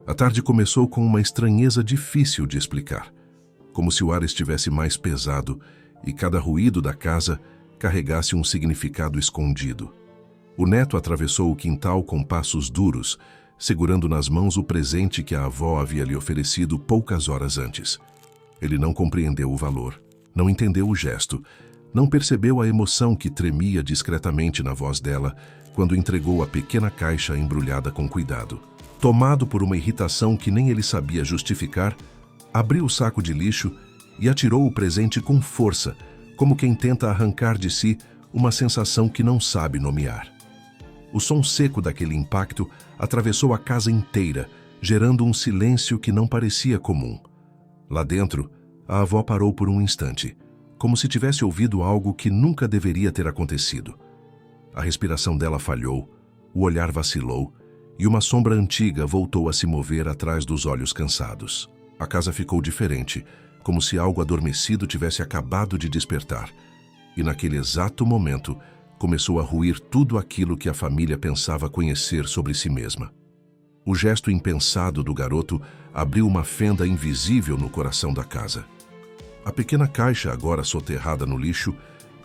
A tarde começou com uma estranheza difícil de explicar, como se o ar estivesse mais pesado e cada ruído da casa carregasse um significado escondido. O neto atravessou o quintal com passos duros, segurando nas mãos o presente que a avó havia lhe oferecido poucas horas antes. Ele não compreendeu o valor, não entendeu o gesto, não percebeu a emoção que tremia discretamente na voz dela quando entregou a pequena caixa embrulhada com cuidado. Tomado por uma irritação que nem ele sabia justificar, abriu o saco de lixo e atirou o presente com força, como quem tenta arrancar de si uma sensação que não sabe nomear. O som seco daquele impacto atravessou a casa inteira, gerando um silêncio que não parecia comum. Lá dentro, a avó parou por um instante, como se tivesse ouvido algo que nunca deveria ter acontecido. A respiração dela falhou, o olhar vacilou, e uma sombra antiga voltou a se mover atrás dos olhos cansados. A casa ficou diferente, como se algo adormecido tivesse acabado de despertar. E naquele exato momento, começou a ruir tudo aquilo que a família pensava conhecer sobre si mesma. O gesto impensado do garoto abriu uma fenda invisível no coração da casa. A pequena caixa, agora soterrada no lixo,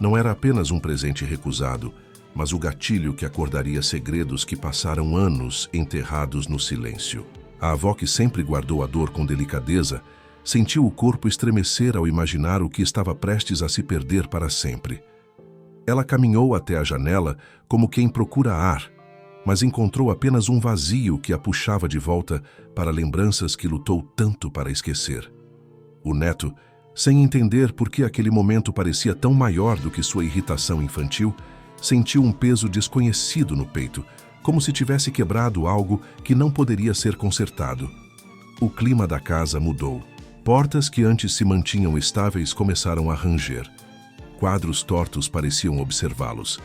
não era apenas um presente recusado, mas o gatilho que acordaria segredos que passaram anos enterrados no silêncio. A avó, que sempre guardou a dor com delicadeza, sentiu o corpo estremecer ao imaginar o que estava prestes a se perder para sempre. Ela caminhou até a janela como quem procura ar, mas encontrou apenas um vazio que a puxava de volta para lembranças que lutou tanto para esquecer. O neto, sem entender por que aquele momento parecia tão maior do que sua irritação infantil, sentiu um peso desconhecido no peito, como se tivesse quebrado algo que não poderia ser consertado. O clima da casa mudou. Portas que antes se mantinham estáveis começaram a ranger. Quadros tortos pareciam observá-los,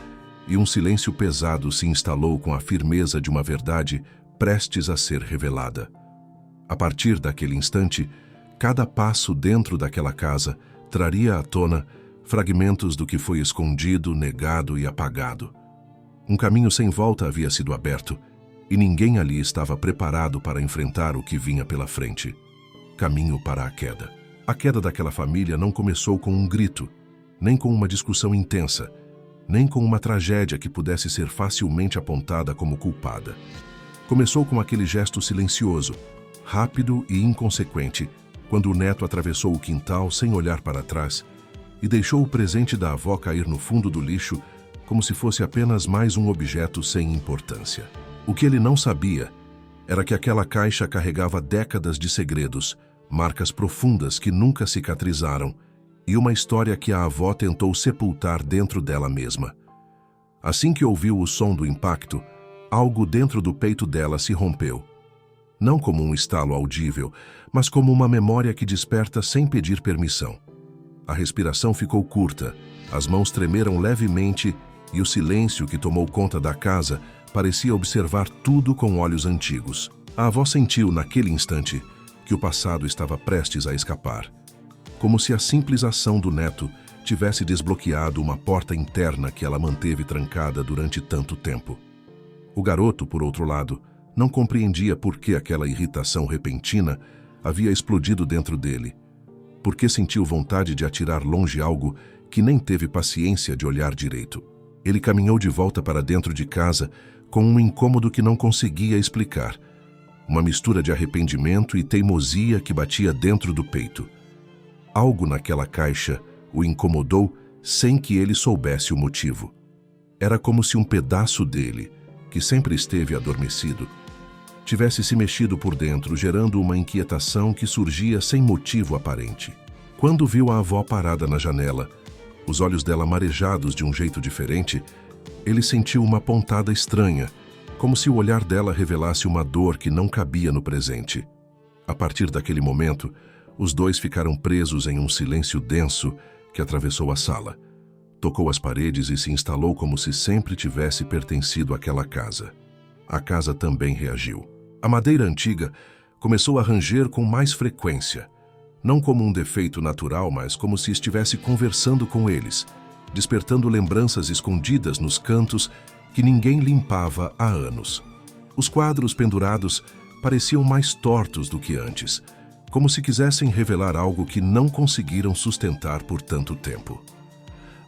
e um silêncio pesado se instalou com a firmeza de uma verdade prestes a ser revelada. A partir daquele instante, cada passo dentro daquela casa traria à tona fragmentos do que foi escondido, negado e apagado. Um caminho sem volta havia sido aberto, e ninguém ali estava preparado para enfrentar o que vinha pela frente. Caminho para a queda. A queda daquela família não começou com um grito, nem com uma discussão intensa, nem com uma tragédia que pudesse ser facilmente apontada como culpada. Começou com aquele gesto silencioso, rápido e inconsequente, quando o neto atravessou o quintal sem olhar para trás e deixou o presente da avó cair no fundo do lixo como se fosse apenas mais um objeto sem importância. O que ele não sabia era que aquela caixa carregava décadas de segredos, marcas profundas que nunca cicatrizaram e uma história que a avó tentou sepultar dentro dela mesma. Assim que ouviu o som do impacto, algo dentro do peito dela se rompeu. Não como um estalo audível, mas como uma memória que desperta sem pedir permissão. A respiração ficou curta, as mãos tremeram levemente e o silêncio que tomou conta da casa parecia observar tudo com olhos antigos. A avó sentiu, naquele instante, que o passado estava prestes a escapar. Como se a simples ação do neto tivesse desbloqueado uma porta interna que ela manteve trancada durante tanto tempo. O garoto, por outro lado, não compreendia por que aquela irritação repentina havia explodido dentro dele. Por que sentiu vontade de atirar longe algo que nem teve paciência de olhar direito. Ele caminhou de volta para dentro de casa com um incômodo que não conseguia explicar. Uma mistura de arrependimento e teimosia que batia dentro do peito. Algo naquela caixa o incomodou sem que ele soubesse o motivo. Era como se um pedaço dele, que sempre esteve adormecido, tivesse se mexido por dentro, gerando uma inquietação que surgia sem motivo aparente. Quando viu a avó parada na janela, os olhos dela marejados de um jeito diferente, ele sentiu uma pontada estranha, como se o olhar dela revelasse uma dor que não cabia no presente. A partir daquele momento, os dois ficaram presos em um silêncio denso que atravessou a sala. Tocou as paredes e se instalou como se sempre tivesse pertencido àquela casa. A casa também reagiu. A madeira antiga começou a ranger com mais frequência, não como um defeito natural, mas como se estivesse conversando com eles, despertando lembranças escondidas nos cantos que ninguém limpava há anos. Os quadros pendurados pareciam mais tortos do que antes, como se quisessem revelar algo que não conseguiram sustentar por tanto tempo.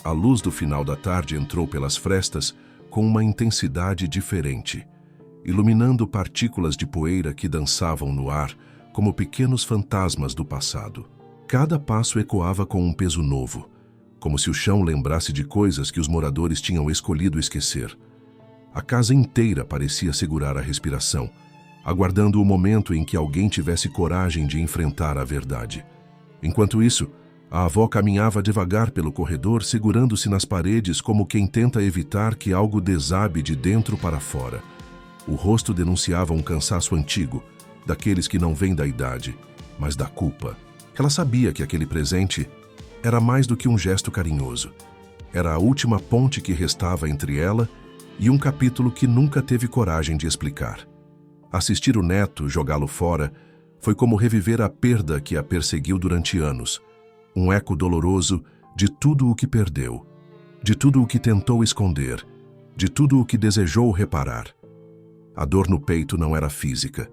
A luz do final da tarde entrou pelas frestas com uma intensidade diferente, iluminando partículas de poeira que dançavam no ar como pequenos fantasmas do passado. Cada passo ecoava com um peso novo, como se o chão lembrasse de coisas que os moradores tinham escolhido esquecer. A casa inteira parecia segurar a respiração, aguardando o momento em que alguém tivesse coragem de enfrentar a verdade. Enquanto isso, a avó caminhava devagar pelo corredor, segurando-se nas paredes como quem tenta evitar que algo desabe de dentro para fora. O rosto denunciava um cansaço antigo, daqueles que não vêm da idade, mas da culpa. Ela sabia que aquele presente era mais do que um gesto carinhoso. Era a última ponte que restava entre ela e um capítulo que nunca teve coragem de explicar. Assistir o neto jogá-lo fora foi como reviver a perda que a perseguiu durante anos, um eco doloroso de tudo o que perdeu, de tudo o que tentou esconder, de tudo o que desejou reparar. A dor no peito não era física.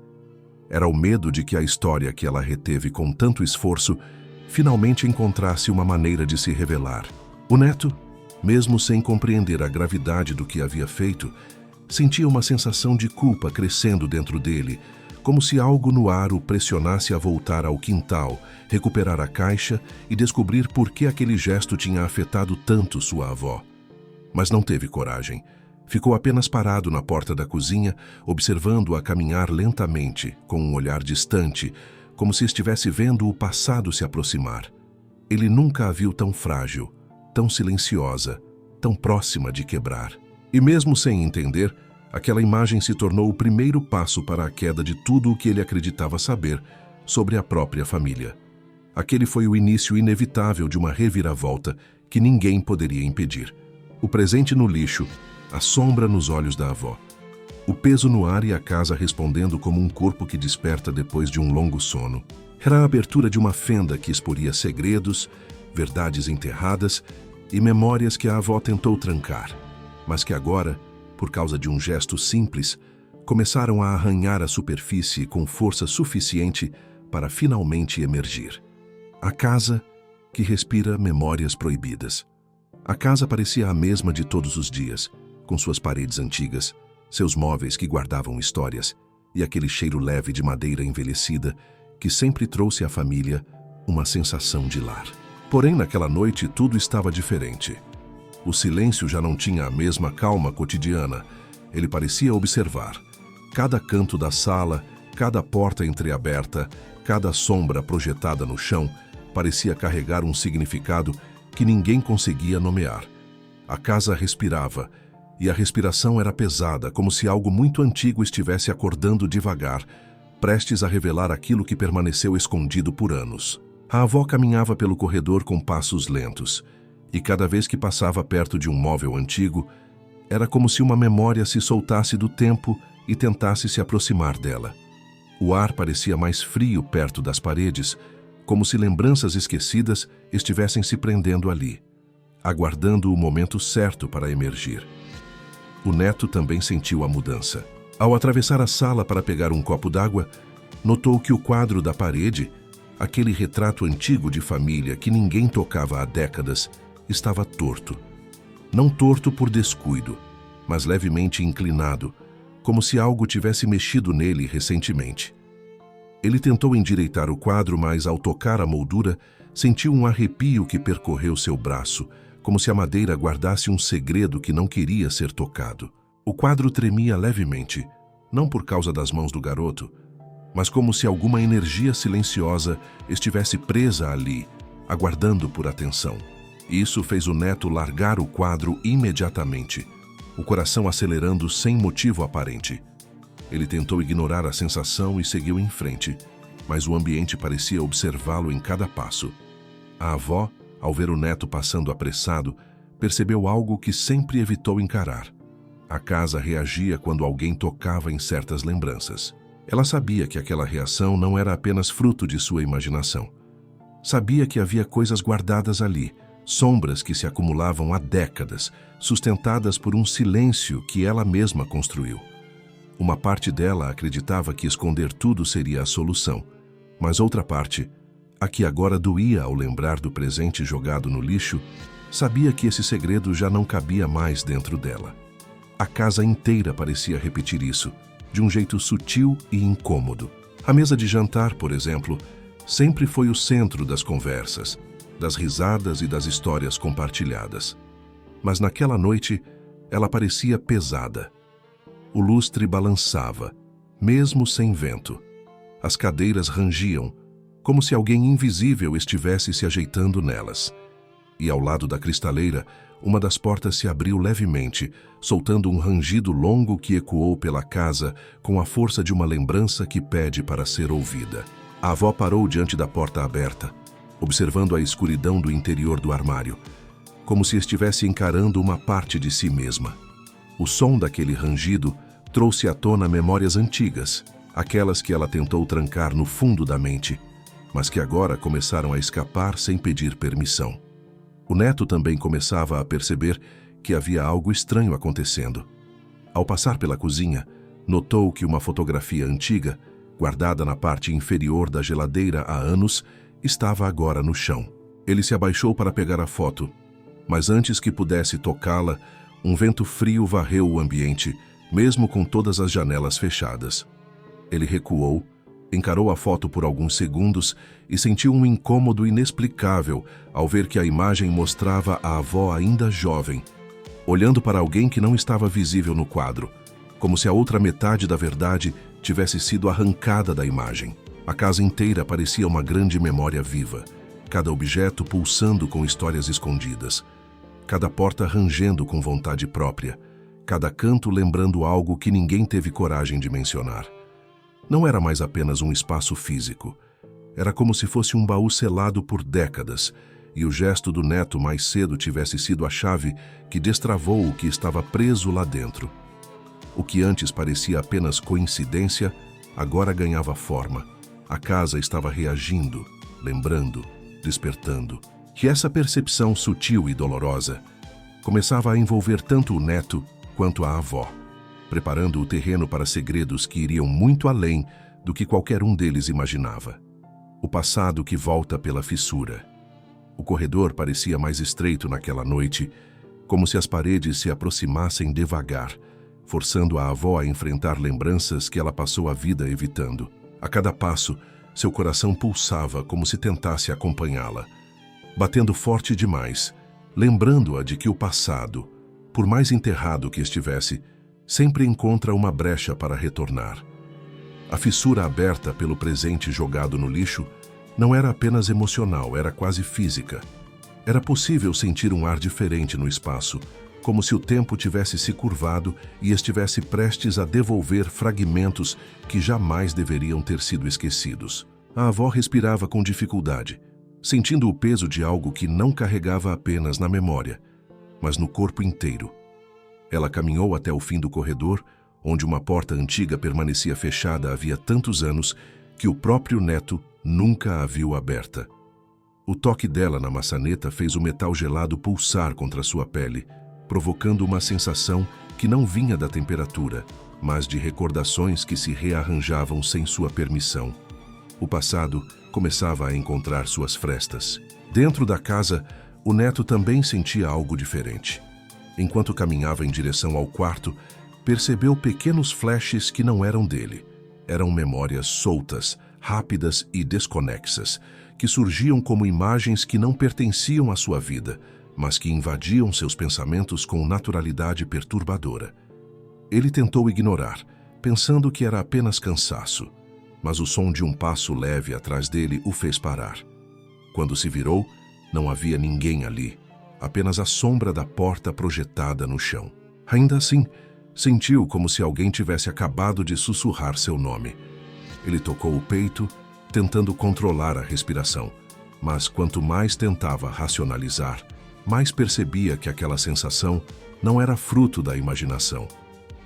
Era o medo de que a história que ela reteve com tanto esforço finalmente encontrasse uma maneira de se revelar. O neto, mesmo sem compreender a gravidade do que havia feito, sentia uma sensação de culpa crescendo dentro dele, como se algo no ar o pressionasse a voltar ao quintal, recuperar a caixa e descobrir por que aquele gesto tinha afetado tanto sua avó. Mas não teve coragem. Ficou apenas parado na porta da cozinha, observando-a caminhar lentamente, com um olhar distante, como se estivesse vendo o passado se aproximar. Ele nunca a viu tão frágil, tão silenciosa, tão próxima de quebrar. E mesmo sem entender, aquela imagem se tornou o primeiro passo para a queda de tudo o que ele acreditava saber sobre a própria família. Aquele foi o início inevitável de uma reviravolta que ninguém poderia impedir. O presente no lixo, a sombra nos olhos da avó. O peso no ar e a casa respondendo como um corpo que desperta depois de um longo sono. Era a abertura de uma fenda que exporia segredos, verdades enterradas e memórias que a avó tentou trancar, mas que agora, por causa de um gesto simples, começaram a arranhar a superfície com força suficiente para finalmente emergir. A casa que respira memórias proibidas. A casa parecia a mesma de todos os dias, com suas paredes antigas, seus móveis que guardavam histórias e aquele cheiro leve de madeira envelhecida que sempre trouxe à família uma sensação de lar. Porém, naquela noite tudo estava diferente. O silêncio já não tinha a mesma calma cotidiana. Ele parecia observar. Cada canto da sala, cada porta entreaberta, cada sombra projetada no chão, parecia carregar um significado que ninguém conseguia nomear. A casa respirava, e a respiração era pesada, como se algo muito antigo estivesse acordando devagar, prestes a revelar aquilo que permaneceu escondido por anos. A avó caminhava pelo corredor com passos lentos, e cada vez que passava perto de um móvel antigo, era como se uma memória se soltasse do tempo e tentasse se aproximar dela. O ar parecia mais frio perto das paredes, como se lembranças esquecidas estivessem se prendendo ali, aguardando o momento certo para emergir. O neto também sentiu a mudança. Ao atravessar a sala para pegar um copo d'água, notou que o quadro da parede, aquele retrato antigo de família que ninguém tocava há décadas, estava torto. Não torto por descuido, mas levemente inclinado, como se algo tivesse mexido nele recentemente. Ele tentou endireitar o quadro, mas ao tocar a moldura, sentiu um arrepio que percorreu seu braço, como se a madeira guardasse um segredo que não queria ser tocado. O quadro tremia levemente, não por causa das mãos do garoto, mas como se alguma energia silenciosa estivesse presa ali, aguardando por atenção. Isso fez o neto largar o quadro imediatamente, o coração acelerando sem motivo aparente. Ele tentou ignorar a sensação e seguiu em frente, mas o ambiente parecia observá-lo em cada passo. A avó, ao ver o neto passando apressado, percebeu algo que sempre evitou encarar. A casa reagia quando alguém tocava em certas lembranças. Ela sabia que aquela reação não era apenas fruto de sua imaginação. Sabia que havia coisas guardadas ali, sombras que se acumulavam há décadas, sustentadas por um silêncio que ela mesma construiu. Uma parte dela acreditava que esconder tudo seria a solução, mas outra parte, a que agora doía ao lembrar do presente jogado no lixo, sabia que esse segredo já não cabia mais dentro dela. A casa inteira parecia repetir isso, de um jeito sutil e incômodo. A mesa de jantar, por exemplo, sempre foi o centro das conversas, das risadas e das histórias compartilhadas. Mas naquela noite, ela parecia pesada. O lustre balançava, mesmo sem vento. As cadeiras rangiam, como se alguém invisível estivesse se ajeitando nelas. E ao lado da cristaleira, uma das portas se abriu levemente, soltando um rangido longo que ecoou pela casa com a força de uma lembrança que pede para ser ouvida. A avó parou diante da porta aberta, observando a escuridão do interior do armário, como se estivesse encarando uma parte de si mesma. O som daquele rangido trouxe à tona memórias antigas, aquelas que ela tentou trancar no fundo da mente, mas que agora começaram a escapar sem pedir permissão. O neto também começava a perceber que havia algo estranho acontecendo. Ao passar pela cozinha, notou que uma fotografia antiga, guardada na parte inferior da geladeira há anos, estava agora no chão. Ele se abaixou para pegar a foto, mas antes que pudesse tocá-la, um vento frio varreu o ambiente, mesmo com todas as janelas fechadas. Ele recuou, encarou a foto por alguns segundos e sentiu um incômodo inexplicável ao ver que a imagem mostrava a avó ainda jovem, olhando para alguém que não estava visível no quadro, como se a outra metade da verdade tivesse sido arrancada da imagem. A casa inteira parecia uma grande memória viva, cada objeto pulsando com histórias escondidas, cada porta rangendo com vontade própria, cada canto lembrando algo que ninguém teve coragem de mencionar. Não era mais apenas um espaço físico. Era como se fosse um baú selado por décadas, e o gesto do neto mais cedo tivesse sido a chave que destravou o que estava preso lá dentro. O que antes parecia apenas coincidência, agora ganhava forma. A casa estava reagindo, lembrando, despertando. E essa percepção sutil e dolorosa começava a envolver tanto o neto quanto a avó, preparando o terreno para segredos que iriam muito além do que qualquer um deles imaginava. O passado que volta pela fissura. O corredor parecia mais estreito naquela noite, como se as paredes se aproximassem devagar, forçando a avó a enfrentar lembranças que ela passou a vida evitando. A cada passo, seu coração pulsava como se tentasse acompanhá-la, batendo forte demais, lembrando-a de que o passado, por mais enterrado que estivesse, sempre encontra uma brecha para retornar. A fissura aberta pelo presente jogado no lixo não era apenas emocional, era quase física. Era possível sentir um ar diferente no espaço, como se o tempo tivesse se curvado e estivesse prestes a devolver fragmentos que jamais deveriam ter sido esquecidos. A avó respirava com dificuldade, sentindo o peso de algo que não carregava apenas na memória, mas no corpo inteiro. Ela caminhou até o fim do corredor, onde uma porta antiga permanecia fechada havia tantos anos que o próprio neto nunca a viu aberta. O toque dela na maçaneta fez o metal gelado pulsar contra sua pele, provocando uma sensação que não vinha da temperatura, mas de recordações que se rearranjavam sem sua permissão. O passado começava a encontrar suas frestas. Dentro da casa, o neto também sentia algo diferente. Enquanto caminhava em direção ao quarto, percebeu pequenos flashes que não eram dele. Eram memórias soltas, rápidas e desconexas, que surgiam como imagens que não pertenciam à sua vida, mas que invadiam seus pensamentos com naturalidade perturbadora. Ele tentou ignorar, pensando que era apenas cansaço, mas o som de um passo leve atrás dele o fez parar. Quando se virou, não havia ninguém ali, apenas a sombra da porta projetada no chão. Ainda assim, sentiu como se alguém tivesse acabado de sussurrar seu nome. Ele tocou o peito, tentando controlar a respiração, mas quanto mais tentava racionalizar, mais percebia que aquela sensação não era fruto da imaginação.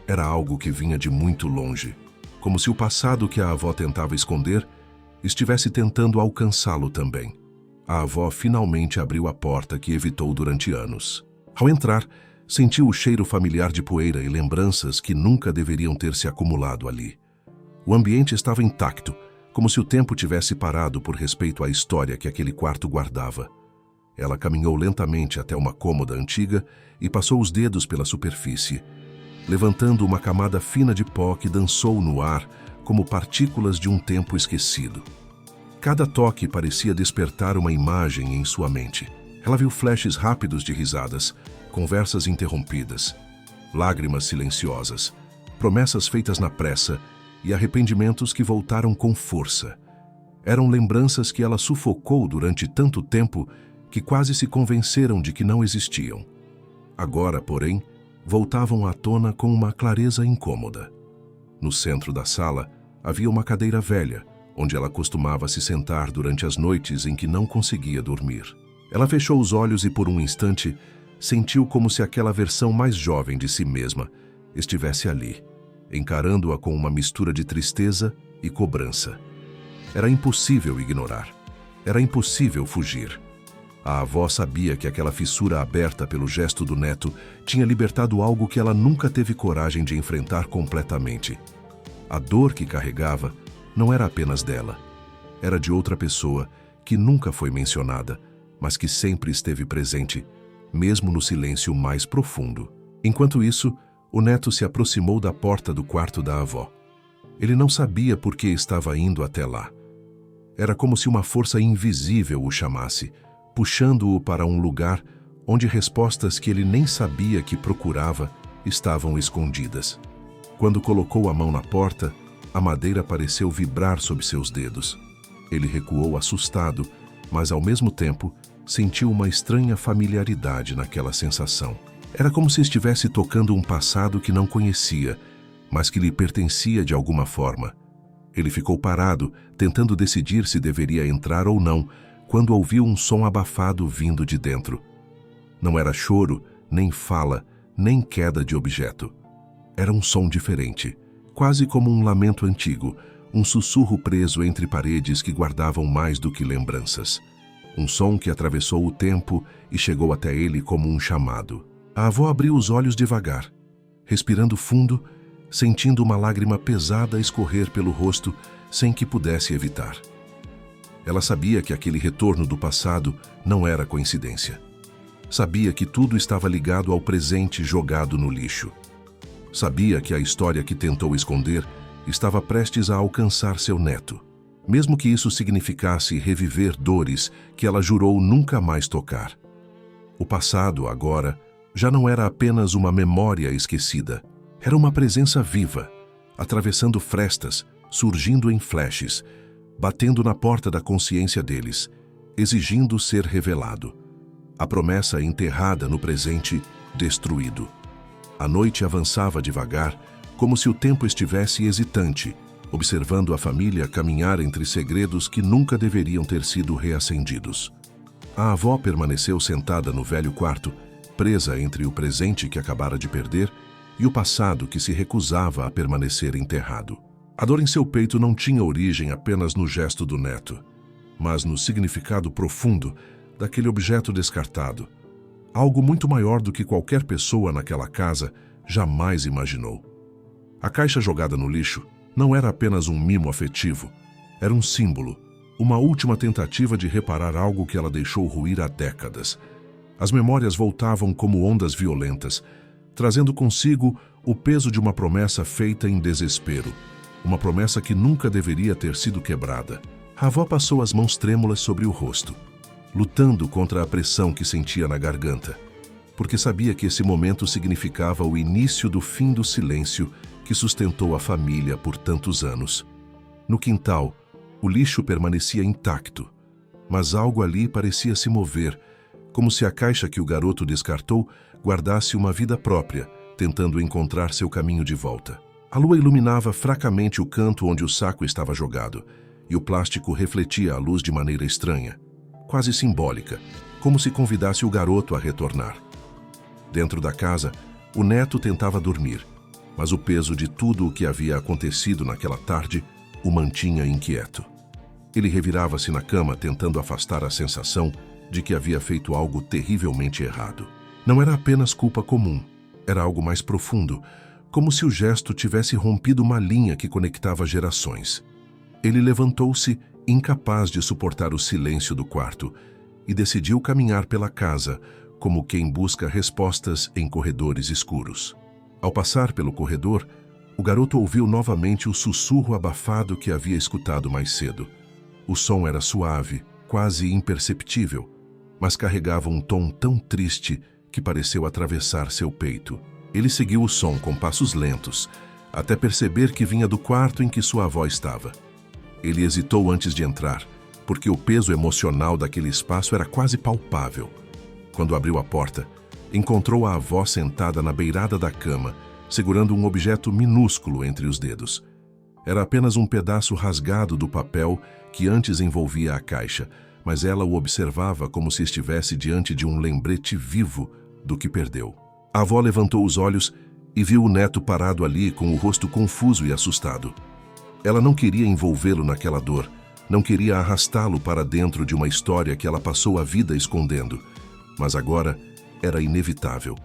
Era algo que vinha de muito longe, como se o passado que a avó tentava esconder estivesse tentando alcançá-lo também. A avó finalmente abriu a porta que evitou durante anos. Ao entrar, sentiu o cheiro familiar de poeira e lembranças que nunca deveriam ter se acumulado ali. O ambiente estava intacto, como se o tempo tivesse parado por respeito à história que aquele quarto guardava. Ela caminhou lentamente até uma cômoda antiga e passou os dedos pela superfície, levantando uma camada fina de pó que dançou no ar como partículas de um tempo esquecido. Cada toque parecia despertar uma imagem em sua mente. Ela viu flashes rápidos de risadas, conversas interrompidas, lágrimas silenciosas, promessas feitas na pressa e arrependimentos que voltaram com força. Eram lembranças que ela sufocou durante tanto tempo que quase se convenceram de que não existiam. Agora, porém, voltavam à tona com uma clareza incômoda. No centro da sala havia uma cadeira velha, onde ela costumava se sentar durante as noites em que não conseguia dormir. Ela fechou os olhos e, por um instante, sentiu como se aquela versão mais jovem de si mesma estivesse ali, encarando-a com uma mistura de tristeza e cobrança. Era impossível ignorar. Era impossível fugir. A avó sabia que aquela fissura aberta pelo gesto do neto tinha libertado algo que ela nunca teve coragem de enfrentar completamente. A dor que carregava não era apenas dela. Era de outra pessoa que nunca foi mencionada, mas que sempre esteve presente, mesmo no silêncio mais profundo. Enquanto isso, o neto se aproximou da porta do quarto da avó. Ele não sabia por que estava indo até lá. Era como se uma força invisível o chamasse, puxando-o para um lugar onde respostas que ele nem sabia que procurava estavam escondidas. Quando colocou a mão na porta, a madeira pareceu vibrar sob seus dedos. Ele recuou assustado, mas ao mesmo tempo sentiu uma estranha familiaridade naquela sensação. Era como se estivesse tocando um passado que não conhecia, mas que lhe pertencia de alguma forma. Ele ficou parado, tentando decidir se deveria entrar ou não, quando ouviu um som abafado vindo de dentro. Não era choro, nem fala, nem queda de objeto. Era um som diferente, quase como um lamento antigo, um sussurro preso entre paredes que guardavam mais do que lembranças. Um som que atravessou o tempo e chegou até ele como um chamado. A avó abriu os olhos devagar, respirando fundo, sentindo uma lágrima pesada escorrer pelo rosto sem que pudesse evitar. Ela sabia que aquele retorno do passado não era coincidência. Sabia que tudo estava ligado ao presente jogado no lixo. Sabia que a história que tentou esconder estava prestes a alcançar seu neto, mesmo que isso significasse reviver dores que ela jurou nunca mais tocar. O passado, agora, já não era apenas uma memória esquecida. Era uma presença viva, atravessando frestas, surgindo em flashes, batendo na porta da consciência deles, exigindo ser revelado. A promessa enterrada no presente, destruído. A noite avançava devagar, como se o tempo estivesse hesitante, observando a família caminhar entre segredos que nunca deveriam ter sido reacendidos. A avó permaneceu sentada no velho quarto, presa entre o presente que acabara de perder e o passado que se recusava a permanecer enterrado. A dor em seu peito não tinha origem apenas no gesto do neto, mas no significado profundo daquele objeto descartado, algo muito maior do que qualquer pessoa naquela casa jamais imaginou. A caixa jogada no lixo não era apenas um mimo afetivo, era um símbolo, uma última tentativa de reparar algo que ela deixou ruir há décadas. As memórias voltavam como ondas violentas, trazendo consigo o peso de uma promessa feita em desespero, uma promessa que nunca deveria ter sido quebrada. A avó passou as mãos trêmulas sobre o rosto, lutando contra a pressão que sentia na garganta, porque sabia que esse momento significava o início do fim do silêncio que sustentou a família por tantos anos. No quintal, o lixo permanecia intacto, mas algo ali parecia se mover, como se a caixa que o garoto descartou guardasse uma vida própria, tentando encontrar seu caminho de volta. A lua iluminava fracamente o canto onde o saco estava jogado, e o plástico refletia a luz de maneira estranha, quase simbólica, como se convidasse o garoto a retornar. Dentro da casa, o neto tentava dormir, mas o peso de tudo o que havia acontecido naquela tarde o mantinha inquieto. Ele revirava-se na cama tentando afastar a sensação de que havia feito algo terrivelmente errado. Não era apenas culpa comum, era algo mais profundo, como se o gesto tivesse rompido uma linha que conectava gerações. Ele levantou-se, incapaz de suportar o silêncio do quarto, e decidiu caminhar pela casa, como quem busca respostas em corredores escuros. Ao passar pelo corredor, o garoto ouviu novamente o sussurro abafado que havia escutado mais cedo. O som era suave, quase imperceptível, mas carregava um tom tão triste que pareceu atravessar seu peito. Ele seguiu o som com passos lentos, até perceber que vinha do quarto em que sua avó estava. Ele hesitou antes de entrar, porque o peso emocional daquele espaço era quase palpável. Quando abriu a porta, encontrou a avó sentada na beirada da cama, segurando um objeto minúsculo entre os dedos. Era apenas um pedaço rasgado do papel que antes envolvia a caixa, mas ela o observava como se estivesse diante de um lembrete vivo do que perdeu. A avó levantou os olhos e viu o neto parado ali com o rosto confuso e assustado. Ela não queria envolvê-lo naquela dor, não queria arrastá-lo para dentro de uma história que ela passou a vida escondendo, mas agora era inevitável.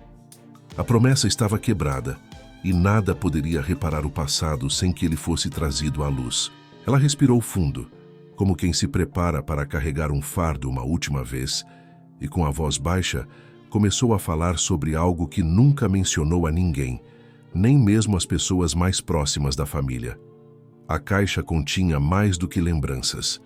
A promessa estava quebrada e nada poderia reparar o passado sem que ele fosse trazido à luz. Ela respirou fundo, como quem se prepara para carregar um fardo uma última vez, e com a voz baixa, começou a falar sobre algo que nunca mencionou a ninguém, nem mesmo as pessoas mais próximas da família. A caixa continha mais do que lembranças.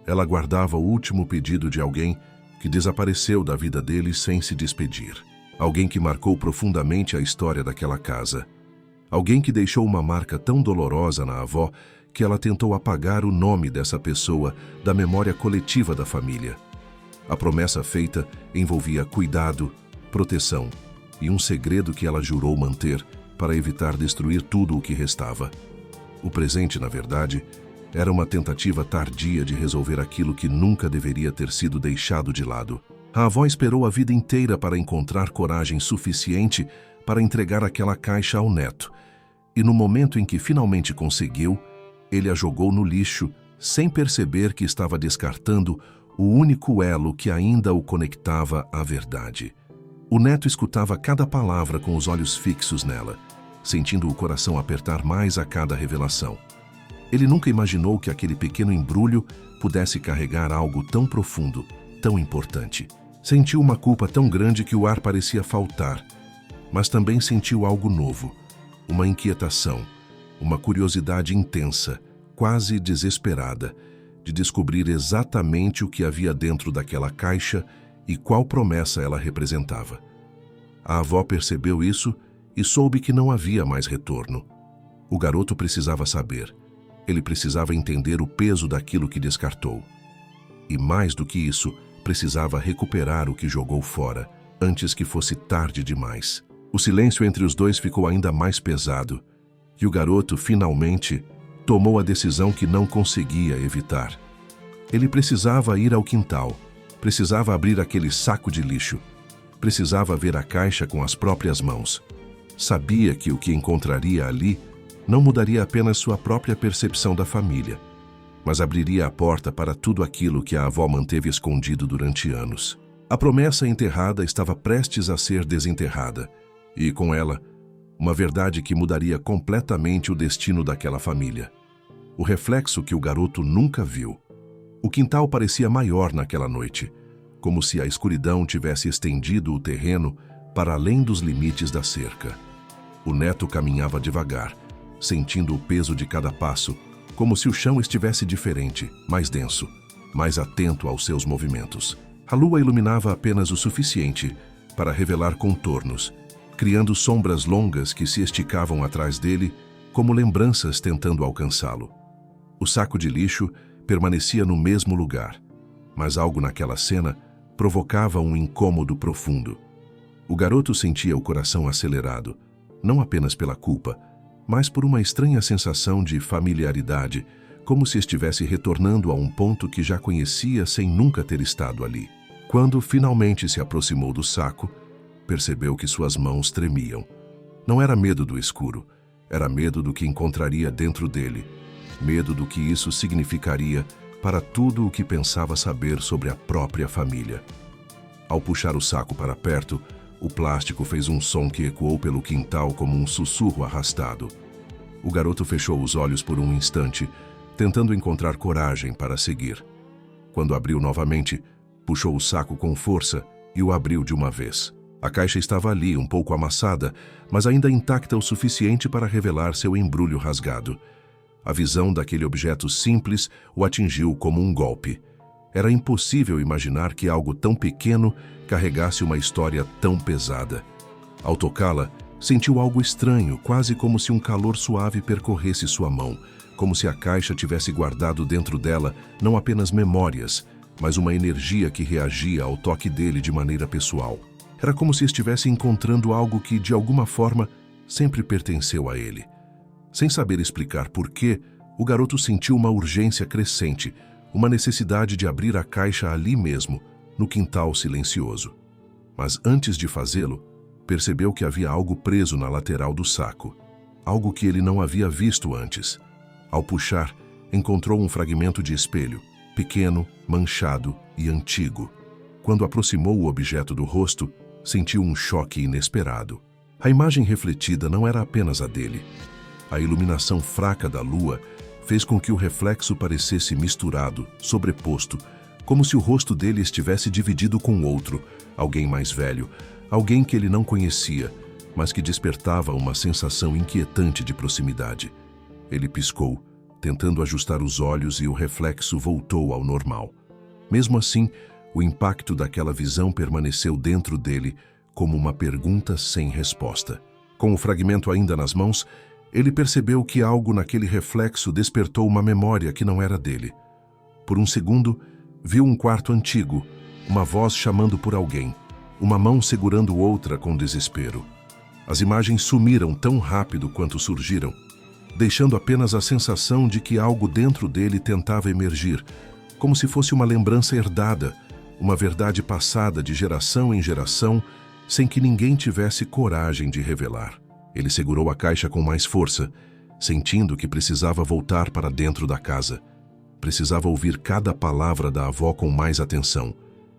Ela guardava o último pedido de alguém que desapareceu da vida dele sem se despedir. Alguém que marcou profundamente a história daquela casa. Alguém que deixou uma marca tão dolorosa na avó que ela tentou apagar o nome dessa pessoa da memória coletiva da família. A promessa feita envolvia cuidado, proteção e um segredo que ela jurou manter para evitar destruir tudo o que restava. O presente, na verdade, era uma tentativa tardia de resolver aquilo que nunca deveria ter sido deixado de lado. A avó esperou a vida inteira para encontrar coragem suficiente para entregar aquela caixa ao neto, e no momento em que finalmente conseguiu, ele a jogou no lixo, sem perceber que estava descartando o único elo que ainda o conectava à verdade. O neto escutava cada palavra com os olhos fixos nela, sentindo o coração apertar mais a cada revelação. Ele nunca imaginou que aquele pequeno embrulho pudesse carregar algo tão profundo, tão importante. Sentiu uma culpa tão grande que o ar parecia faltar, mas também sentiu algo novo, uma inquietação, uma curiosidade intensa, quase desesperada, de descobrir exatamente o que havia dentro daquela caixa e qual promessa ela representava. A avó percebeu isso e soube que não havia mais retorno. O garoto precisava saber. Ele precisava entender o peso daquilo que descartou. E mais do que isso, precisava recuperar o que jogou fora, antes que fosse tarde demais. O silêncio entre os dois ficou ainda mais pesado, e o garoto, finalmente, tomou a decisão que não conseguia evitar. Ele precisava ir ao quintal, precisava abrir aquele saco de lixo, precisava ver a caixa com as próprias mãos. Sabia que o que encontraria ali não mudaria apenas sua própria percepção da família, mas abriria a porta para tudo aquilo que a avó manteve escondido durante anos. A promessa enterrada estava prestes a ser desenterrada, e com ela, uma verdade que mudaria completamente o destino daquela família. O reflexo que o garoto nunca viu. O quintal parecia maior naquela noite, como se a escuridão tivesse estendido o terreno para além dos limites da cerca. O neto caminhava devagar, sentindo o peso de cada passo, como se o chão estivesse diferente, mais denso, mais atento aos seus movimentos. A lua iluminava apenas o suficiente para revelar contornos, criando sombras longas que se esticavam atrás dele, como lembranças tentando alcançá-lo. O saco de lixo permanecia no mesmo lugar, mas algo naquela cena provocava um incômodo profundo. O garoto sentia o coração acelerado, não apenas pela culpa, mas por uma estranha sensação de familiaridade, como se estivesse retornando a um ponto que já conhecia sem nunca ter estado ali. Quando finalmente se aproximou do saco, percebeu que suas mãos tremiam. Não era medo do escuro, era medo do que encontraria dentro dele, medo do que isso significaria para tudo o que pensava saber sobre a própria família. Ao puxar o saco para perto, O plástico fez um som que ecoou pelo quintal como um sussurro arrastado. O garoto fechou os olhos por um instante, tentando encontrar coragem para seguir. Quando abriu novamente, puxou o saco com força e o abriu de uma vez. A caixa estava ali, um pouco amassada, mas ainda intacta o suficiente para revelar seu embrulho rasgado. A visão daquele objeto simples o atingiu como um golpe. Era impossível imaginar que algo tão pequeno carregasse uma história tão pesada. Ao tocá-la, sentiu algo estranho, quase como se um calor suave percorresse sua mão, como se a caixa tivesse guardado dentro dela não apenas memórias, mas uma energia que reagia ao toque dele de maneira pessoal. Era como se estivesse encontrando algo que, de alguma forma, sempre pertenceu a ele. Sem saber explicar por quê, o garoto sentiu uma urgência crescente, uma necessidade de abrir a caixa ali mesmo, no quintal silencioso. Mas antes de fazê-lo, percebeu que havia algo preso na lateral do saco, algo que ele não havia visto antes. Ao puxar, encontrou um fragmento de espelho, pequeno, manchado e antigo. Quando aproximou o objeto do rosto, sentiu um choque inesperado. A imagem refletida não era apenas a dele. A iluminação fraca da lua fez com que o reflexo parecesse misturado, sobreposto, como se o rosto dele estivesse dividido com outro, alguém mais velho, alguém que ele não conhecia, mas que despertava uma sensação inquietante de proximidade. Ele piscou, tentando ajustar os olhos, e o reflexo voltou ao normal. Mesmo assim, o impacto daquela visão permaneceu dentro dele como uma pergunta sem resposta. Com o fragmento ainda nas mãos, ele percebeu que algo naquele reflexo despertou uma memória que não era dele. Por um segundo, viu um quarto antigo, uma voz chamando por alguém, uma mão segurando outra com desespero. As imagens sumiram tão rápido quanto surgiram, deixando apenas a sensação de que algo dentro dele tentava emergir, como se fosse uma lembrança herdada, uma verdade passada de geração em geração, sem que ninguém tivesse coragem de revelar. Ele segurou a caixa com mais força, sentindo que precisava voltar para dentro da casa. Precisava ouvir cada palavra da avó com mais atenção.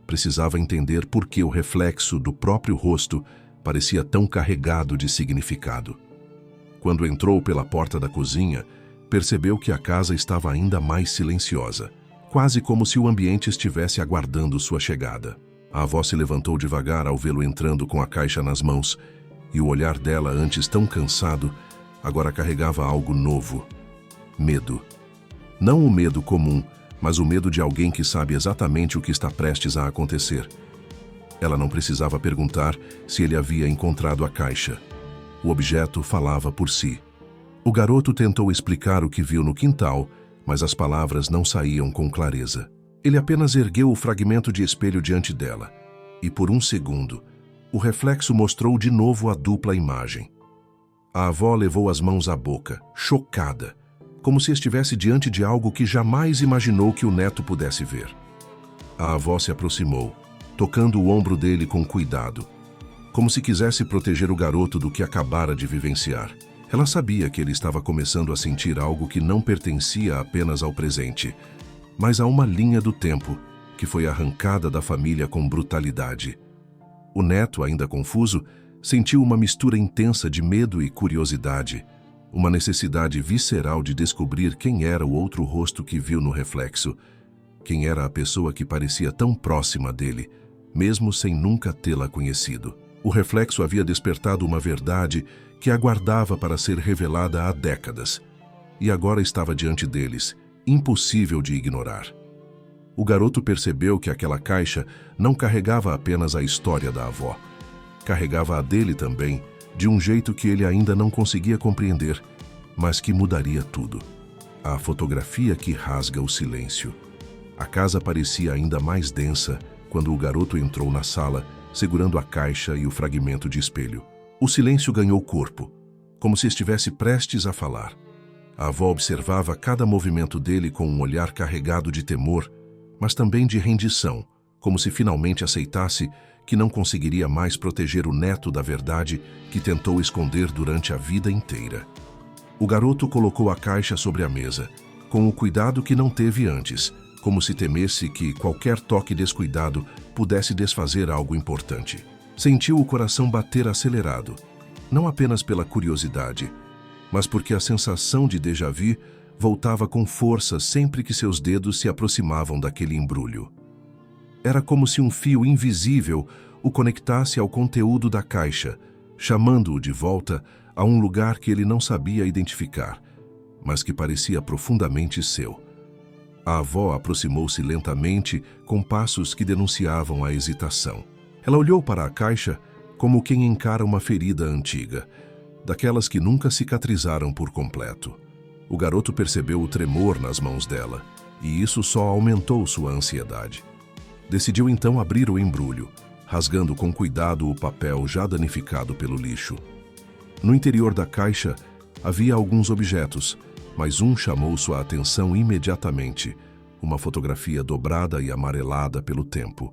Precisava entender por que o reflexo do próprio rosto parecia tão carregado de significado. Quando entrou pela porta da cozinha, percebeu que a casa estava ainda mais silenciosa, quase como se o ambiente estivesse aguardando sua chegada. A avó se levantou devagar ao vê-lo entrando com a caixa nas mãos, e o olhar dela, antes tão cansado, agora carregava algo novo. Medo. Não o medo comum, mas o medo de alguém que sabe exatamente o que está prestes a acontecer. Ela não precisava perguntar se ele havia encontrado a caixa. O objeto falava por si. O garoto tentou explicar o que viu no quintal, mas as palavras não saíam com clareza. Ele apenas ergueu o fragmento de espelho diante dela, e por um segundo, o reflexo mostrou de novo a dupla imagem. A avó levou as mãos à boca, chocada, como se estivesse diante de algo que jamais imaginou que o neto pudesse ver. A avó se aproximou, tocando o ombro dele com cuidado, como se quisesse proteger o garoto do que acabara de vivenciar. Ela sabia que ele estava começando a sentir algo que não pertencia apenas ao presente, mas a uma linha do tempo que foi arrancada da família com brutalidade. O neto, ainda confuso, sentiu uma mistura intensa de medo e curiosidade, uma necessidade visceral de descobrir quem era o outro rosto que viu no reflexo, quem era a pessoa que parecia tão próxima dele, mesmo sem nunca tê-la conhecido. O reflexo havia despertado uma verdade que aguardava para ser revelada há décadas, e agora estava diante deles, impossível de ignorar. O garoto percebeu que aquela caixa não carregava apenas a história da avó. Carregava a dele também, de um jeito que ele ainda não conseguia compreender, mas que mudaria tudo. A fotografia que rasga o silêncio. A casa parecia ainda mais densa quando o garoto entrou na sala, segurando a caixa e o fragmento de espelho. O silêncio ganhou corpo, como se estivesse prestes a falar. A avó observava cada movimento dele com um olhar carregado de temor, mas também de rendição, como se finalmente aceitasse que não conseguiria mais proteger o neto da verdade que tentou esconder durante a vida inteira. O garoto colocou a caixa sobre a mesa, com o cuidado que não teve antes, como se temesse que qualquer toque descuidado pudesse desfazer algo importante. Sentiu o coração bater acelerado, não apenas pela curiosidade, mas porque a sensação de déjà-vu voltava com força sempre que seus dedos se aproximavam daquele embrulho. Era como se um fio invisível o conectasse ao conteúdo da caixa, chamando-o de volta a um lugar que ele não sabia identificar, mas que parecia profundamente seu. A avó aproximou-se lentamente, com passos que denunciavam a hesitação. Ela olhou para a caixa como quem encara uma ferida antiga, daquelas que nunca cicatrizaram por completo. O garoto percebeu o tremor nas mãos dela, e isso só aumentou sua ansiedade. Decidiu então abrir o embrulho, rasgando com cuidado o papel já danificado pelo lixo. No interior da caixa havia alguns objetos, mas um chamou sua atenção imediatamente, uma fotografia dobrada e amarelada pelo tempo.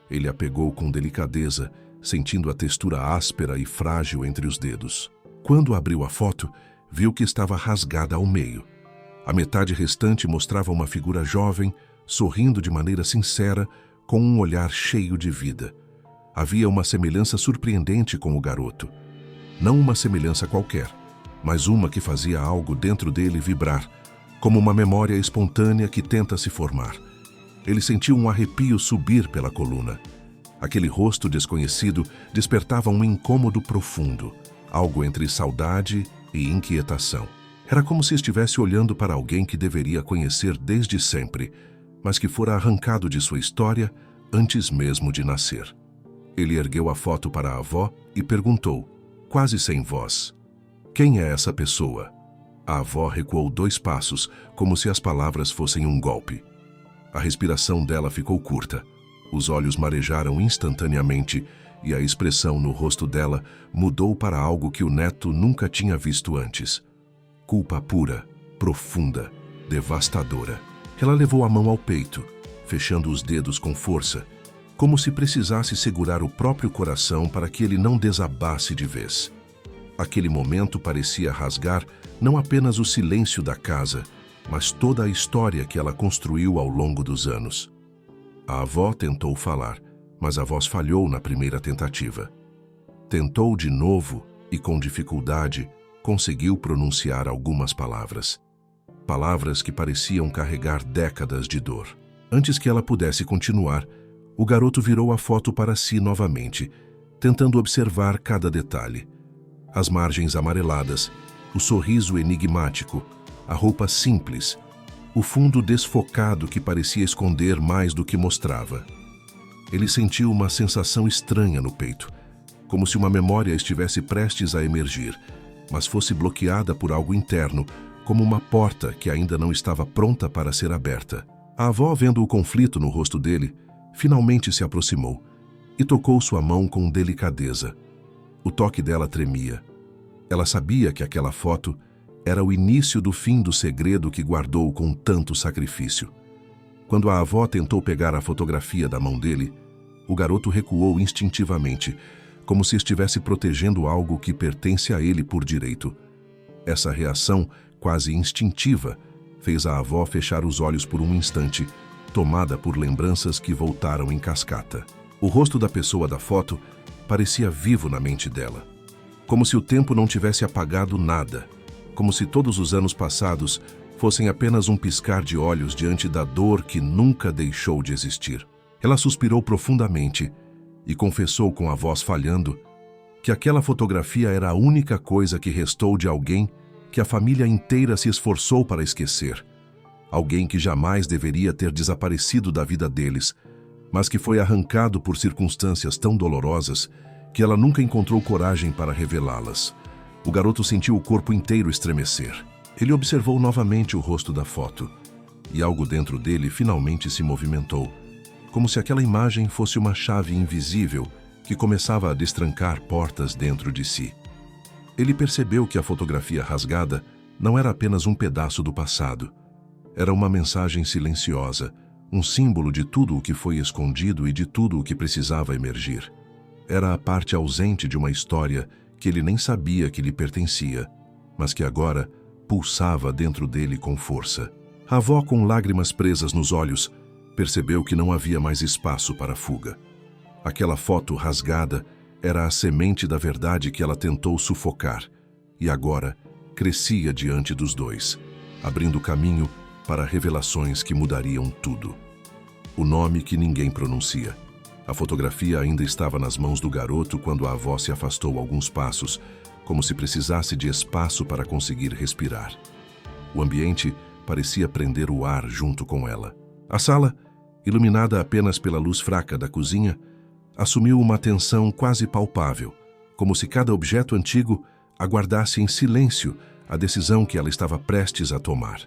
Ele a pegou com delicadeza, sentindo a textura áspera e frágil entre os dedos. Quando abriu a foto, viu que estava rasgada ao meio. A metade restante mostrava uma figura jovem, sorrindo de maneira sincera, com um olhar cheio de vida. Havia uma semelhança surpreendente com o garoto. Não uma semelhança qualquer, mas uma que fazia algo dentro dele vibrar, como uma memória espontânea que tenta se formar. Ele sentiu um arrepio subir pela coluna. Aquele rosto desconhecido despertava um incômodo profundo, algo entre saudade e inquietação. Era como se estivesse olhando para alguém que deveria conhecer desde sempre, mas que fora arrancado de sua história antes mesmo de nascer. Ele ergueu a foto para a avó e perguntou, quase sem voz, quem é essa pessoa? A avó recuou 2 passos, como se as palavras fossem um golpe. A respiração dela ficou curta. Os olhos marejaram instantaneamente e a expressão no rosto dela mudou para algo que o neto nunca tinha visto antes. Culpa pura, profunda, devastadora. Ela levou a mão ao peito, fechando os dedos com força, como se precisasse segurar o próprio coração para que ele não desabasse de vez. Aquele momento parecia rasgar não apenas o silêncio da casa, mas toda a história que ela construiu ao longo dos anos. A avó tentou falar, mas a voz falhou na primeira tentativa. Tentou de novo e, com dificuldade, conseguiu pronunciar algumas palavras. Palavras que pareciam carregar décadas de dor. Antes que ela pudesse continuar, o garoto virou a foto para si novamente, tentando observar cada detalhe. As margens amareladas, o sorriso enigmático, a roupa simples, o fundo desfocado que parecia esconder mais do que mostrava. Ele sentiu uma sensação estranha no peito, como se uma memória estivesse prestes a emergir, mas fosse bloqueada por algo interno, como uma porta que ainda não estava pronta para ser aberta. A avó, vendo o conflito no rosto dele, finalmente se aproximou e tocou sua mão com delicadeza. O toque dela tremia. Ela sabia que aquela foto era o início do fim do segredo que guardou com tanto sacrifício. Quando a avó tentou pegar a fotografia da mão dele, o garoto recuou instintivamente, como se estivesse protegendo algo que pertence a ele por direito. Essa reação, quase instintiva, fez a avó fechar os olhos por um instante, tomada por lembranças que voltaram em cascata. O rosto da pessoa da foto parecia vivo na mente dela, como se o tempo não tivesse apagado nada, como se todos os anos passados fossem apenas um piscar de olhos diante da dor que nunca deixou de existir. Ela suspirou profundamente e confessou com a voz falhando que aquela fotografia era a única coisa que restou de alguém que a família inteira se esforçou para esquecer. Alguém que jamais deveria ter desaparecido da vida deles, mas que foi arrancado por circunstâncias tão dolorosas que ela nunca encontrou coragem para revelá-las. O garoto sentiu o corpo inteiro estremecer. Ele observou novamente o rosto da foto, e algo dentro dele finalmente se movimentou, como se aquela imagem fosse uma chave invisível que começava a destrancar portas dentro de si. Ele percebeu que a fotografia rasgada não era apenas um pedaço do passado. Era uma mensagem silenciosa, um símbolo de tudo o que foi escondido e de tudo o que precisava emergir. Era a parte ausente de uma história que ele nem sabia que lhe pertencia, mas que agora pulsava dentro dele com força. A avó, com lágrimas presas nos olhos, percebeu que não havia mais espaço para fuga. Aquela foto rasgada era a semente da verdade que ela tentou sufocar, e agora crescia diante dos dois, abrindo caminho para revelações que mudariam tudo. O nome que ninguém pronuncia. A fotografia ainda estava nas mãos do garoto quando a avó se afastou alguns passos, como se precisasse de espaço para conseguir respirar. O ambiente parecia prender o ar junto com ela. A sala, iluminada apenas pela luz fraca da cozinha, assumiu uma tensão quase palpável, como se cada objeto antigo aguardasse em silêncio a decisão que ela estava prestes a tomar.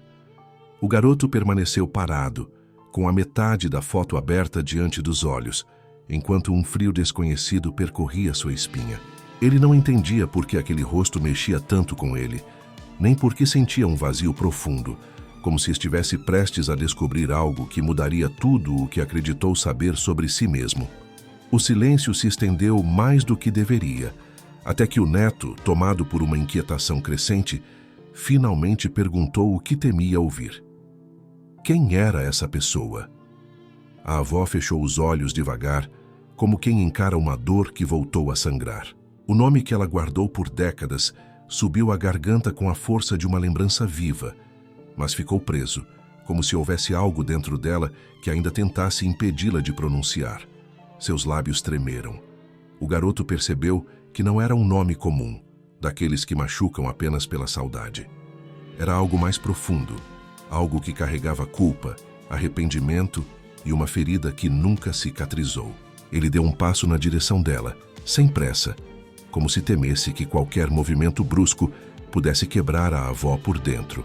O garoto permaneceu parado, com a metade da foto aberta diante dos olhos, enquanto um frio desconhecido percorria sua espinha. Ele não entendia por que aquele rosto mexia tanto com ele, nem por que sentia um vazio profundo, como se estivesse prestes a descobrir algo que mudaria tudo o que acreditou saber sobre si mesmo. O silêncio se estendeu mais do que deveria, até que o neto, tomado por uma inquietação crescente, finalmente perguntou o que temia ouvir. Quem era essa pessoa? A avó fechou os olhos devagar, como quem encara uma dor que voltou a sangrar. O nome que ela guardou por décadas subiu à garganta com a força de uma lembrança viva, mas ficou preso, como se houvesse algo dentro dela que ainda tentasse impedi-la de pronunciar. Seus lábios tremeram. O garoto percebeu que não era um nome comum, daqueles que machucam apenas pela saudade. Era algo mais profundo, algo que carregava culpa, arrependimento e uma ferida que nunca cicatrizou. Ele deu um passo na direção dela, sem pressa, como se temesse que qualquer movimento brusco pudesse quebrar a avó por dentro.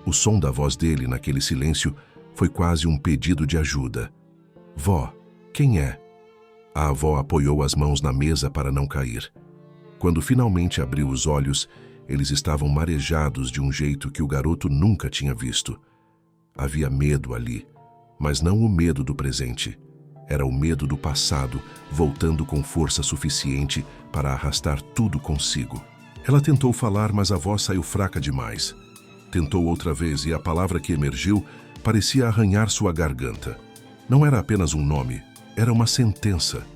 O som da voz dele naquele silêncio foi quase um pedido de ajuda. Vó, quem é? A avó apoiou as mãos na mesa para não cair. Quando finalmente abriu os olhos, eles estavam marejados de um jeito que o garoto nunca tinha visto. Havia medo ali, mas não o medo do presente. Era o medo do passado, voltando com força suficiente para arrastar tudo consigo. Ela tentou falar, mas a voz saiu fraca demais. Tentou outra vez e a palavra que emergiu parecia arranhar sua garganta. Não era apenas um nome, era uma sentença.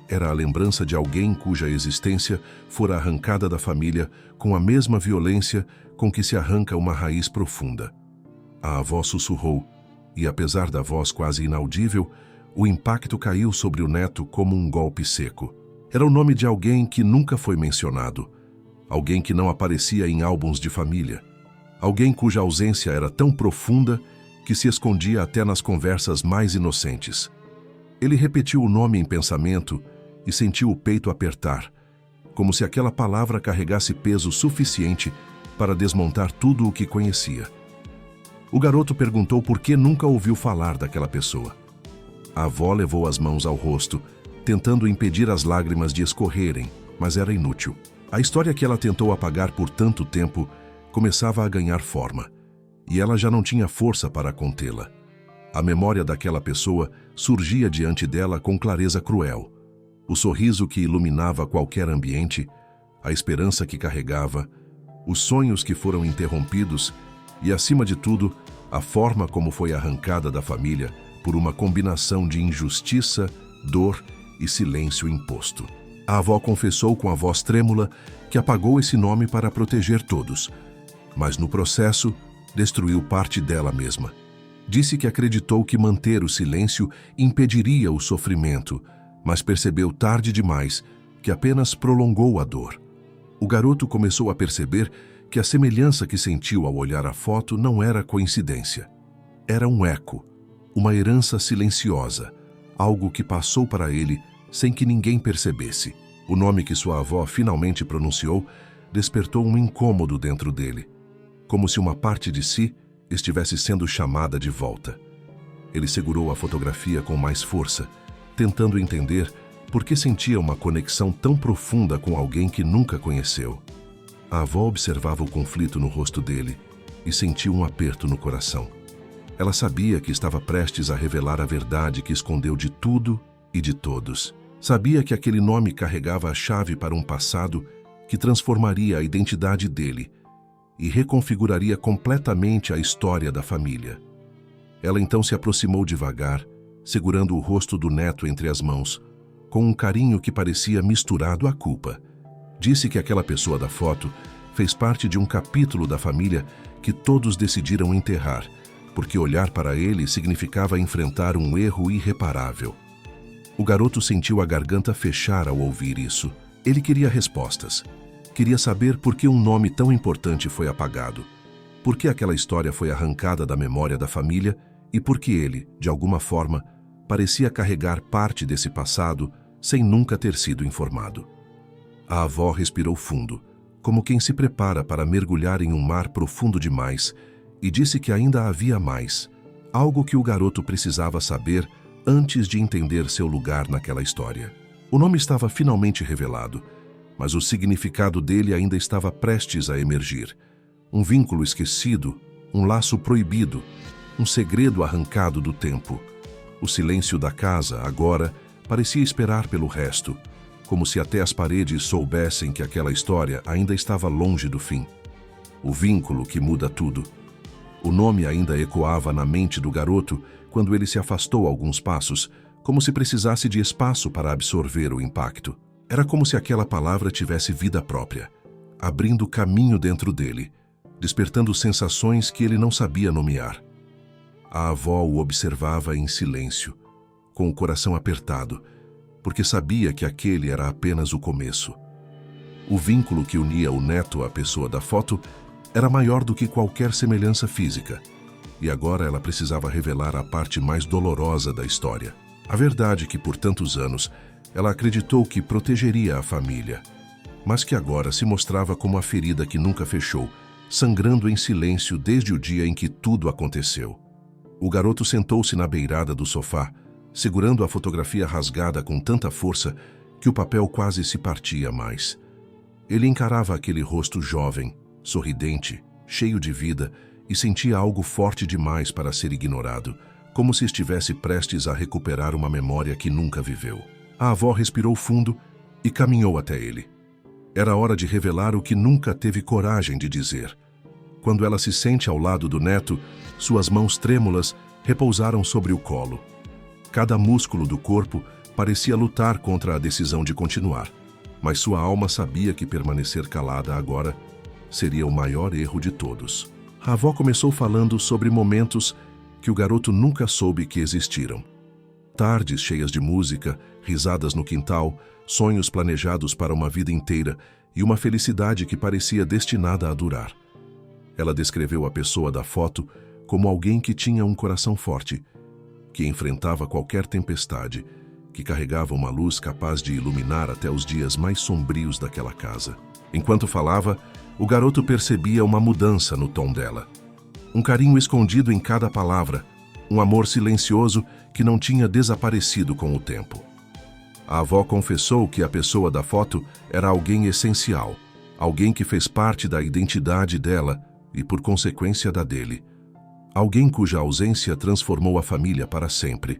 Era a lembrança de alguém cuja existência fora arrancada da família com a mesma violência com que se arranca uma raiz profunda. A avó sussurrou, e apesar da voz quase inaudível, o impacto caiu sobre o neto como um golpe seco. Era o nome de alguém que nunca foi mencionado, alguém que não aparecia em álbuns de família, alguém cuja ausência era tão profunda que se escondia até nas conversas mais inocentes. Ele repetiu o nome em pensamento e sentiu o peito apertar, como se aquela palavra carregasse peso suficiente para desmontar tudo o que conhecia. O garoto perguntou por que nunca ouviu falar daquela pessoa. A avó levou as mãos ao rosto, tentando impedir as lágrimas de escorrerem, mas era inútil. A história que ela tentou apagar por tanto tempo começava a ganhar forma, e ela já não tinha força para contê-la. A memória daquela pessoa surgia diante dela com clareza cruel. O sorriso que iluminava qualquer ambiente, a esperança que carregava, os sonhos que foram interrompidos e, acima de tudo, a forma como foi arrancada da família por uma combinação de injustiça, dor e silêncio imposto. A avó confessou com a voz trêmula que apagou esse nome para proteger todos, mas no processo destruiu parte dela mesma. Disse que acreditou que manter o silêncio impediria o sofrimento, mas percebeu tarde demais que apenas prolongou a dor. O garoto começou a perceber que a semelhança que sentiu ao olhar a foto não era coincidência. Era um eco, uma herança silenciosa, algo que passou para ele sem que ninguém percebesse. O nome que sua avó finalmente pronunciou despertou um incômodo dentro dele, como se uma parte de si estivesse sendo chamada de volta. Ele segurou a fotografia com mais força, tentando entender por que sentia uma conexão tão profunda com alguém que nunca conheceu. A avó observava o conflito no rosto dele e sentiu um aperto no coração. Ela sabia que estava prestes a revelar a verdade que escondeu de tudo e de todos. Sabia que aquele nome carregava a chave para um passado que transformaria a identidade dele e reconfiguraria completamente a história da família. Ela então se aproximou devagar, segurando o rosto do neto entre as mãos, com um carinho que parecia misturado à culpa. Disse que aquela pessoa da foto fez parte de um capítulo da família que todos decidiram enterrar, porque olhar para ele significava enfrentar um erro irreparável. O garoto sentiu a garganta fechar ao ouvir isso. Ele queria respostas. Queria saber por que um nome tão importante foi apagado, por que aquela história foi arrancada da memória da família e por que ele, de alguma forma, parecia carregar parte desse passado sem nunca ter sido informado. A avó respirou fundo, como quem se prepara para mergulhar em um mar profundo demais, e disse que ainda havia mais, algo que o garoto precisava saber antes de entender seu lugar naquela história. O nome estava finalmente revelado, mas o significado dele ainda estava prestes a emergir. Um vínculo esquecido, um laço proibido, um segredo arrancado do tempo. O silêncio da casa, agora, parecia esperar pelo resto, como se até as paredes soubessem que aquela história ainda estava longe do fim. O vínculo que muda tudo. O nome ainda ecoava na mente do garoto quando ele se afastou alguns passos, como se precisasse de espaço para absorver o impacto. Era como se aquela palavra tivesse vida própria, abrindo caminho dentro dele, despertando sensações que ele não sabia nomear. A avó o observava em silêncio, com o coração apertado, porque sabia que aquele era apenas o começo. O vínculo que unia o neto à pessoa da foto era maior do que qualquer semelhança física, e agora ela precisava revelar a parte mais dolorosa da história. A verdade que, por tantos anos, ela acreditou que protegeria a família, mas que agora se mostrava como a ferida que nunca fechou, sangrando em silêncio desde o dia em que tudo aconteceu. O garoto sentou-se na beirada do sofá, segurando a fotografia rasgada com tanta força que o papel quase se partia mais. Ele encarava aquele rosto jovem, sorridente, cheio de vida, e sentia algo forte demais para ser ignorado, como se estivesse prestes a recuperar uma memória que nunca viveu. A avó respirou fundo e caminhou até ele. Era hora de revelar o que nunca teve coragem de dizer. Quando ela se sente ao lado do neto, suas mãos trêmulas repousaram sobre o colo. Cada músculo do corpo parecia lutar contra a decisão de continuar, mas sua alma sabia que permanecer calada agora seria o maior erro de todos. A avó começou falando sobre momentos que o garoto nunca soube que existiram. Tardes cheias de música, risadas no quintal, sonhos planejados para uma vida inteira e uma felicidade que parecia destinada a durar. Ela descreveu a pessoa da foto como alguém que tinha um coração forte, que enfrentava qualquer tempestade, que carregava uma luz capaz de iluminar até os dias mais sombrios daquela casa. Enquanto falava, o garoto percebia uma mudança no tom dela. Um carinho escondido em cada palavra, um amor silencioso que não tinha desaparecido com o tempo. A avó confessou que a pessoa da foto era alguém essencial, alguém que fez parte da identidade dela e, por consequência, da dele. Alguém cuja ausência transformou a família para sempre.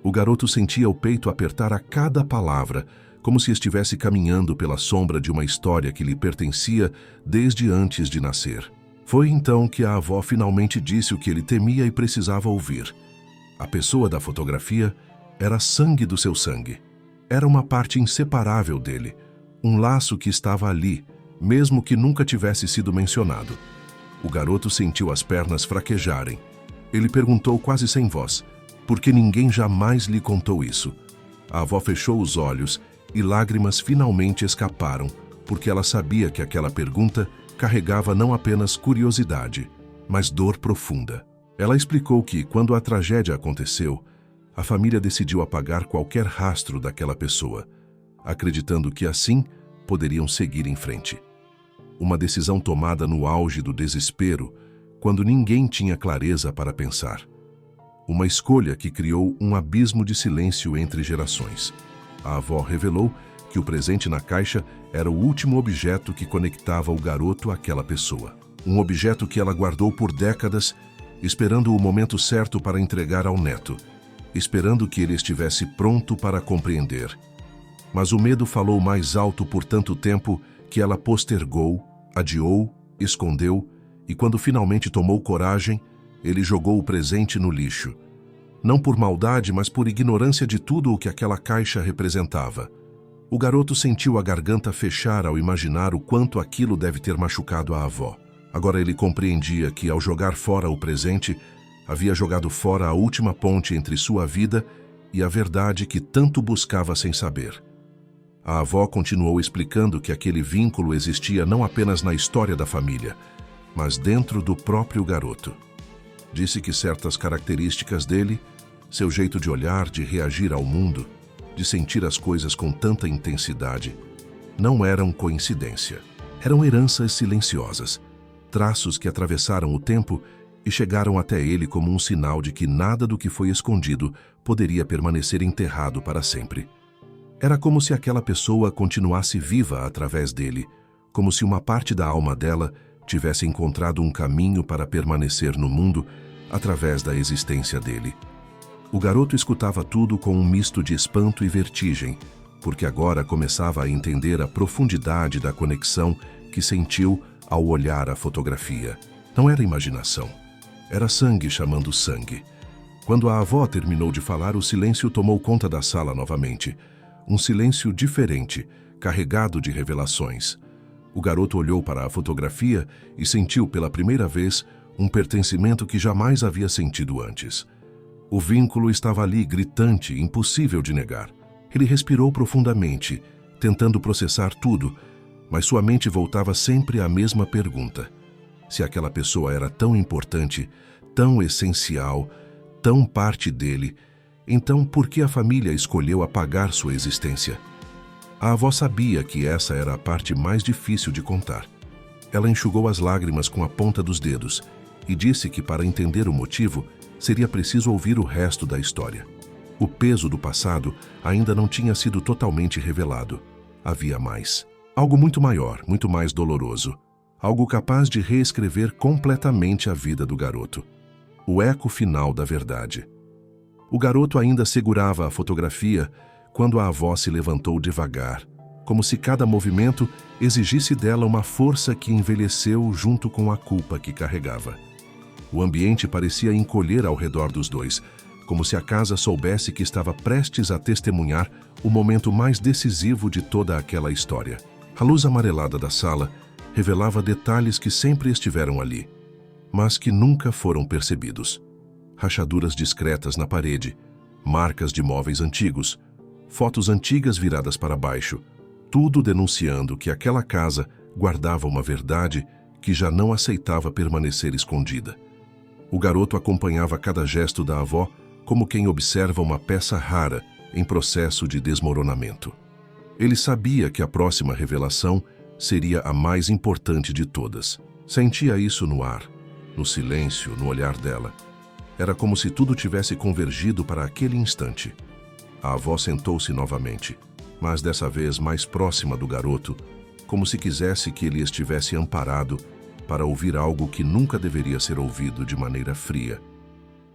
O garoto sentia o peito apertar a cada palavra, como se estivesse caminhando pela sombra de uma história que lhe pertencia desde antes de nascer. Foi então que a avó finalmente disse o que ele temia e precisava ouvir. A pessoa da fotografia era sangue do seu sangue. Era uma parte inseparável dele, um laço que estava ali, mesmo que nunca tivesse sido mencionado. O garoto sentiu as pernas fraquejarem. Ele perguntou quase sem voz, por que ninguém jamais lhe contou isso? A avó fechou os olhos e lágrimas finalmente escaparam, porque ela sabia que aquela pergunta carregava não apenas curiosidade, mas dor profunda. Ela explicou que, quando a tragédia aconteceu, a família decidiu apagar qualquer rastro daquela pessoa, acreditando que assim poderiam seguir em frente. Uma decisão tomada no auge do desespero, quando ninguém tinha clareza para pensar. Uma escolha que criou um abismo de silêncio entre gerações. A avó revelou que o presente na caixa era o último objeto que conectava o garoto àquela pessoa. Um objeto que ela guardou por décadas, esperando o momento certo para entregar ao neto, esperando que ele estivesse pronto para compreender. Mas o medo falou mais alto por tanto tempo que ela postergou, adiou, escondeu, e quando finalmente tomou coragem, ele jogou o presente no lixo. não por maldade, mas por ignorância de tudo o que aquela caixa representava. O garoto sentiu a garganta fechar ao imaginar o quanto aquilo deve ter machucado a avó. Agora ele compreendia que, ao jogar fora o presente, havia jogado fora a última ponte entre sua vida e a verdade que tanto buscava sem saber. A avó continuou explicando que aquele vínculo existia não apenas na história da família, mas dentro do próprio garoto. Disse que certas características dele, seu jeito de olhar, de reagir ao mundo, de sentir as coisas com tanta intensidade, não eram coincidência. Eram heranças silenciosas, traços que atravessaram o tempo e chegaram até ele como um sinal de que nada do que foi escondido poderia permanecer enterrado para sempre. Era como se aquela pessoa continuasse viva através dele, como se uma parte da alma dela tivesse encontrado um caminho para permanecer no mundo através da existência dele. O garoto escutava tudo com um misto de espanto e vertigem, porque agora começava a entender a profundidade da conexão que sentiu ao olhar a fotografia. Não era imaginação, era sangue chamando sangue. Quando a avó terminou de falar, o silêncio tomou conta da sala novamente. Um silêncio diferente, carregado de revelações. O garoto olhou para a fotografia e sentiu pela primeira vez um pertencimento que jamais havia sentido antes. O vínculo estava ali, gritante, impossível de negar. Ele respirou profundamente, tentando processar tudo, mas sua mente voltava sempre à mesma pergunta. Se aquela pessoa era tão importante, tão essencial, tão parte dele, então por que a família escolheu apagar sua existência? A avó sabia que essa era a parte mais difícil de contar. Ela enxugou as lágrimas com a ponta dos dedos e disse que para entender o motivo, seria preciso ouvir o resto da história. O peso do passado ainda não tinha sido totalmente revelado. Havia mais. Algo muito maior, muito mais doloroso. Algo capaz de reescrever completamente a vida do garoto. O eco final da verdade. O garoto ainda segurava a fotografia quando a avó se levantou devagar, como se cada movimento exigisse dela uma força que envelheceu junto com a culpa que carregava. O ambiente parecia encolher ao redor dos dois, como se a casa soubesse que estava prestes a testemunhar o momento mais decisivo de toda aquela história. A luz amarelada da sala revelava detalhes que sempre estiveram ali, mas que nunca foram percebidos. Rachaduras discretas na parede, marcas de móveis antigos, fotos antigas viradas para baixo, tudo denunciando que aquela casa guardava uma verdade que já não aceitava permanecer escondida. O garoto acompanhava cada gesto da avó como quem observa uma peça rara em processo de desmoronamento. Ele sabia que a próxima revelação seria a mais importante de todas. Sentia isso no ar, no silêncio, no olhar dela. Era como se tudo tivesse convergido para aquele instante. A avó sentou-se novamente, mas dessa vez mais próxima do garoto, como se quisesse que ele estivesse amparado para ouvir algo que nunca deveria ser ouvido de maneira fria.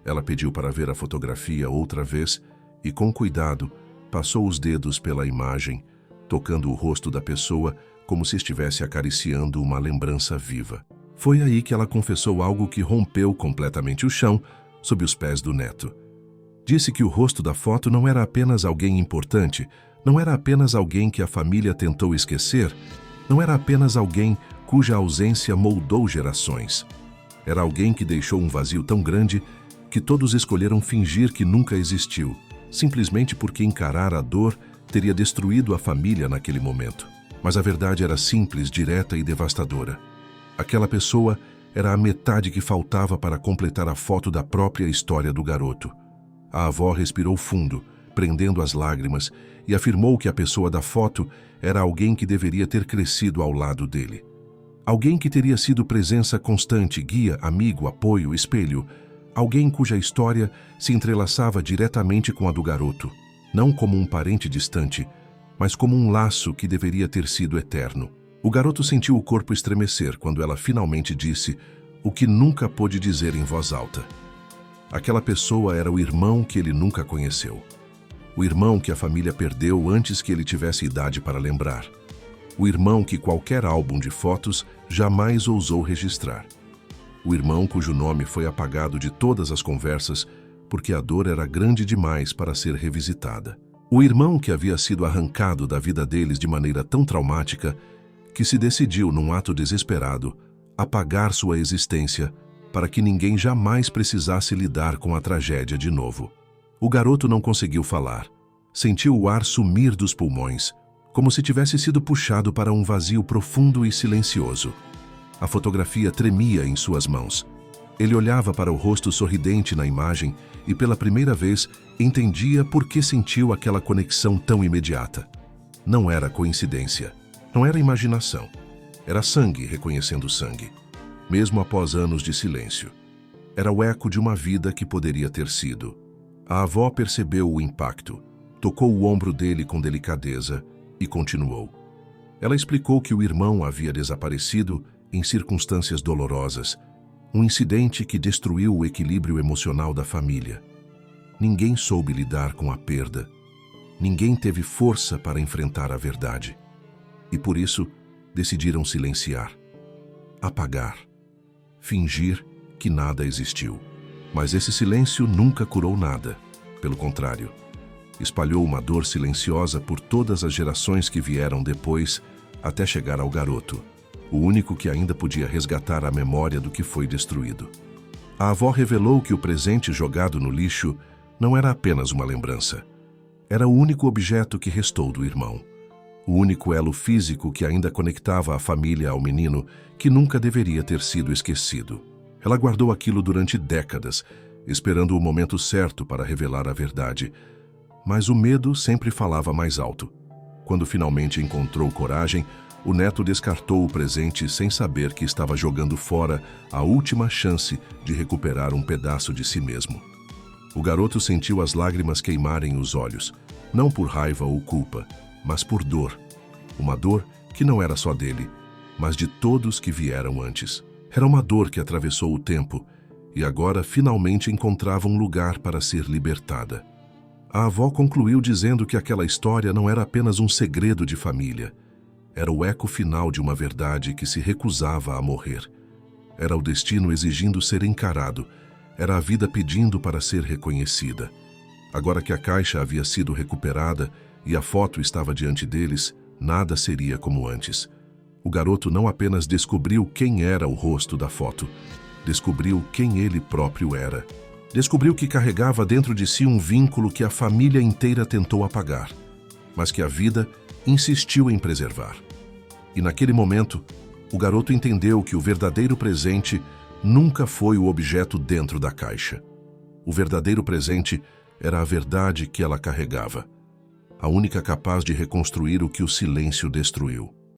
Ela pediu para ver a fotografia outra vez e, com cuidado, passou os dedos pela imagem, tocando o rosto da pessoa como se estivesse acariciando uma lembrança viva. Foi aí que ela confessou algo que rompeu completamente o chão sob os pés do neto. Disse que o rosto da foto não era apenas alguém importante, não era apenas alguém que a família tentou esquecer, não era apenas alguém cuja ausência moldou gerações. Era alguém que deixou um vazio tão grande que todos escolheram fingir que nunca existiu, simplesmente porque encarar a dor teria destruído a família naquele momento. Mas a verdade era simples, direta e devastadora. Aquela pessoa era a metade que faltava para completar a foto da própria história do garoto. A avó respirou fundo, prendendo as lágrimas, e afirmou que a pessoa da foto era alguém que deveria ter crescido ao lado dele. Alguém que teria sido presença constante, guia, amigo, apoio, espelho. Alguém cuja história se entrelaçava diretamente com a do garoto, não como um parente distante, mas como um laço que deveria ter sido eterno. O garoto sentiu o corpo estremecer quando ela finalmente disse o que nunca pôde dizer em voz alta. Aquela pessoa era o irmão que ele nunca conheceu. O irmão que a família perdeu antes que ele tivesse idade para lembrar. O irmão que qualquer álbum de fotos jamais ousou registrar. O irmão cujo nome foi apagado de todas as conversas porque a dor era grande demais para ser revisitada. O irmão que havia sido arrancado da vida deles de maneira tão traumática que se decidiu, num ato desesperado, apagar sua existência para que ninguém jamais precisasse lidar com a tragédia de novo. O garoto não conseguiu falar. Sentiu o ar sumir dos pulmões, como se tivesse sido puxado para um vazio profundo e silencioso. A fotografia tremia em suas mãos. Ele olhava para o rosto sorridente na imagem e, pela primeira vez, entendia por que sentiu aquela conexão tão imediata. Não era coincidência. Não era imaginação. Era sangue reconhecendo sangue, mesmo após anos de silêncio. Era o eco de uma vida que poderia ter sido. A avó percebeu o impacto, tocou o ombro dele com delicadeza e continuou. Ela explicou que o irmão havia desaparecido em circunstâncias dolorosas, um incidente que destruiu o equilíbrio emocional da família. Ninguém soube lidar com a perda. Ninguém teve força para enfrentar a verdade. E por isso, decidiram silenciar, apagar, fingir que nada existiu. Mas esse silêncio nunca curou nada. Pelo contrário, espalhou uma dor silenciosa por todas as gerações que vieram depois, até chegar ao garoto, o único que ainda podia resgatar a memória do que foi destruído. A avó revelou que o presente jogado no lixo não era apenas uma lembrança. Era o único objeto que restou do irmão. O único elo físico que ainda conectava a família ao menino, que nunca deveria ter sido esquecido. Ela guardou aquilo durante décadas, esperando o momento certo para revelar a verdade. Mas o medo sempre falava mais alto. Quando finalmente encontrou coragem, o neto descartou o presente sem saber que estava jogando fora a última chance de recuperar um pedaço de si mesmo. O garoto sentiu as lágrimas queimarem os olhos, não por raiva ou culpa, mas por dor. Uma dor que não era só dele, mas de todos que vieram antes. Era uma dor que atravessou o tempo e agora finalmente encontrava um lugar para ser libertada. A avó concluiu dizendo que aquela história não era apenas um segredo de família. Era o eco final de uma verdade que se recusava a morrer. Era o destino exigindo ser encarado. Era a vida pedindo para ser reconhecida. Agora que a caixa havia sido recuperada e a foto estava diante deles, nada seria como antes. O garoto não apenas descobriu quem era o rosto da foto, descobriu quem ele próprio era. Descobriu que carregava dentro de si um vínculo que a família inteira tentou apagar, mas que a vida insistiu em preservar. E naquele momento, o garoto entendeu que o verdadeiro presente nunca foi o objeto dentro da caixa. O verdadeiro presente era a verdade que ela carregava, a única capaz de reconstruir o que o silêncio destruiu.